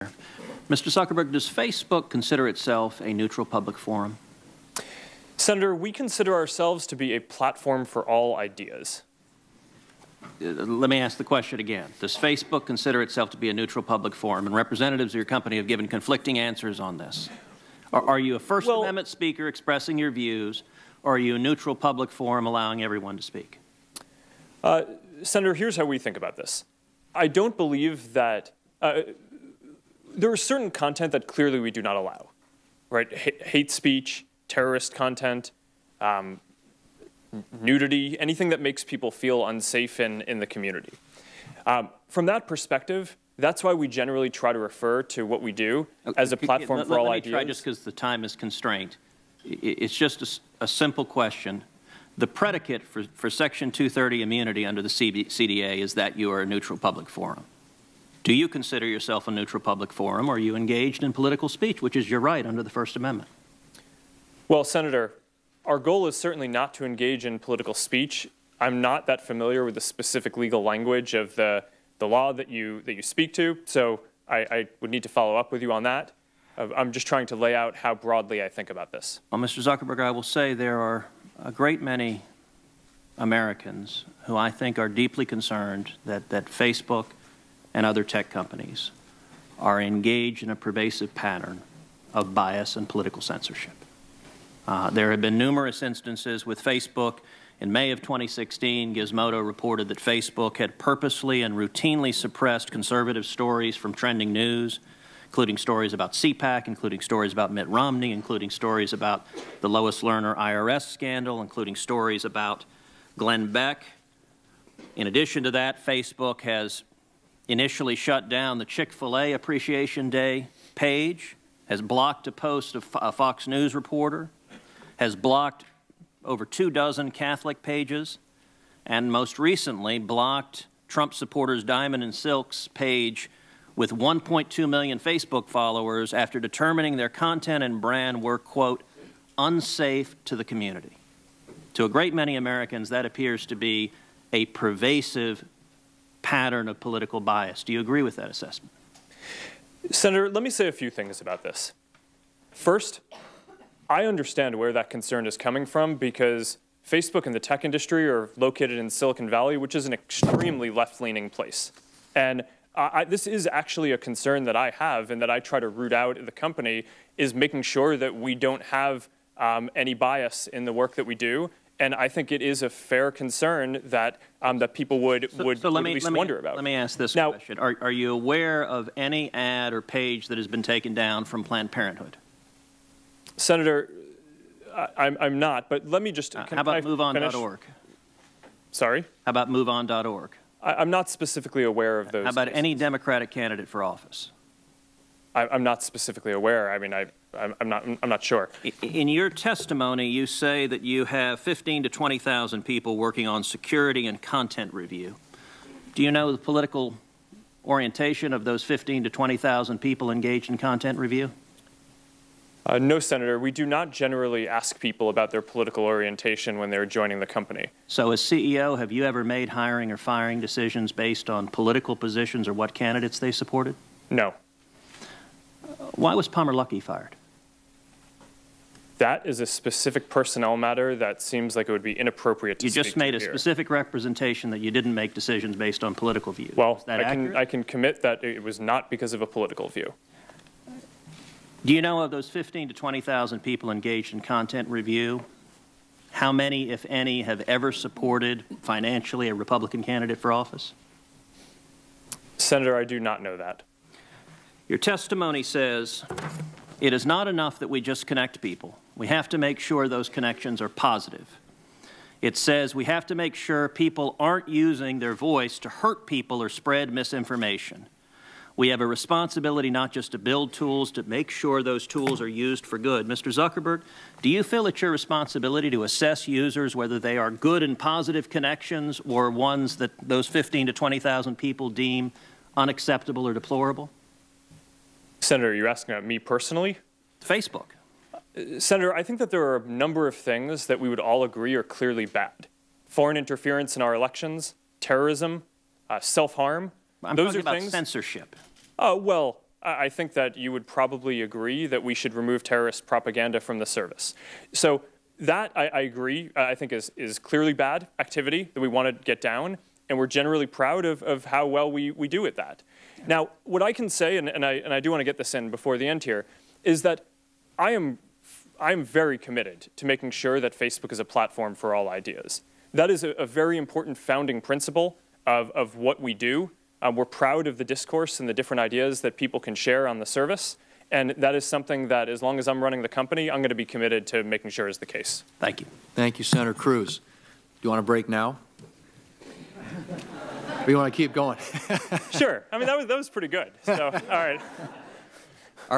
Mr. Zuckerberg, does Facebook consider itself a neutral public forum? Senator, we consider ourselves to be a platform for all ideas. Let me ask the question again. Does Facebook consider itself to be a neutral public forum? And representatives of your company have given conflicting answers on this. Are you a First Amendment speaker expressing your views, or are you a neutral public forum allowing everyone to speak? Senator, here's how we think about this. I don't believe that there is certain content that clearly we do not allow, right? Hate speech, terrorist content, nudity, anything that makes people feel unsafe in the community. From that perspective, that's why we generally try to refer to what we do as a platform for all ideas. Let me try, just because the time is constrained. It's just a simple question. The predicate for Section 230 immunity under the CDA is that you are a neutral public forum. Do you consider yourself a neutral public forum, or are you engaged in political speech, which is your right under the First Amendment? Well, Senator, our goal is certainly not to engage in political speech. I'm not that familiar with the specific legal language of the law that you speak to, so I would need to follow up with you on that. I'm just trying to lay out how broadly I think about this. Well, Mr. Zuckerberg, I will say there are a great many Americans who I think are deeply concerned that Facebook and other tech companies are engaged in a pervasive pattern of bias and political censorship. There have been numerous instances with Facebook. In May of 2016, Gizmodo reported that Facebook had purposely and routinely suppressed conservative stories from trending news, including stories about CPAC, including stories about Mitt Romney, including stories about the Lois Lerner IRS scandal, including stories about Glenn Beck. In addition to that, Facebook has initially shut down the Chick-fil-A Appreciation Day page, has blocked a post of a Fox News reporter, has blocked over 24 Catholic pages, and most recently blocked Trump supporters Diamond and Silk's page with 1.2 million Facebook followers after determining their content and brand were, quote, unsafe to the community. To a great many Americans, that appears to be a pervasive pattern of political bias. Do you agree with that assessment? Senator, let me say a few things about this. First, I understand where that concern is coming from because Facebook and the tech industry are located in Silicon Valley, which is an extremely left-leaning place. And this is actually a concern that I have and that I try to root out at the company, is making sure that we don't have any bias in the work that we do. And I think it is a fair concern that that people would at least wonder about. Let me ask this question. Are you aware of any ad or page that has been taken down from Planned Parenthood? Senator, I'm not, but let me just... How about MoveOn.org? Sorry? How about MoveOn.org? I'm not specifically aware of those. How about cases. any Democratic candidate for office? I'm not specifically aware. I mean, I'm not sure. In your testimony, you say that you have 15,000 to 20,000 people working on security and content review. Do you know the political orientation of those 15,000 to 20,000 people engaged in content review? No, Senator. We do not generally ask people about their political orientation when they're joining the company. So as CEO, have you ever made hiring or firing decisions based on political positions or what candidates they supported? No. Why was Palmer Luckey fired? That is a specific personnel matter that seems like it would be inappropriate to speak to here. You just made a specific representation that you didn't make decisions based on political views. Well, is that accurate? I can commit that it was not because of a political view. Do you know of those 15,000 to 20,000 people engaged in content review, how many, if any, have ever supported financially a Republican candidate for office? Senator, I do not know that. Your testimony says it is not enough that we just connect people. We have to make sure those connections are positive. It says we have to make sure people aren't using their voice to hurt people or spread misinformation. We have a responsibility not just to build tools, to make sure those tools are used for good. Mr. Zuckerberg, do you feel it's your responsibility to assess users whether they are good and positive connections or ones that those 15,000 to 20,000 people deem unacceptable or deplorable? Senator, you're asking about me personally? Facebook. Senator, I think that there are a number of things that we would all agree are clearly bad. Foreign interference in our elections, terrorism, self-harm. I'm talking about censorship. Oh, well, I think that you would probably agree that we should remove terrorist propaganda from the service. So that, I agree, I think is clearly bad activity that we want to get down, and we're generally proud of how well we do at that. Now, what I can say, and I do want to get this in before the end here, is that I am very committed to making sure that Facebook is a platform for all ideas. That is a very important founding principle of what we do. We're proud of the discourse and the different ideas that people can share on the service. And that is something that, as long as I'm running the company, I'm going to be committed to making sure is the case. Thank you. Thank you, Senator Cruz. Do you want to break now? Or you want to keep going? Sure. I mean, that was pretty good. So, all right.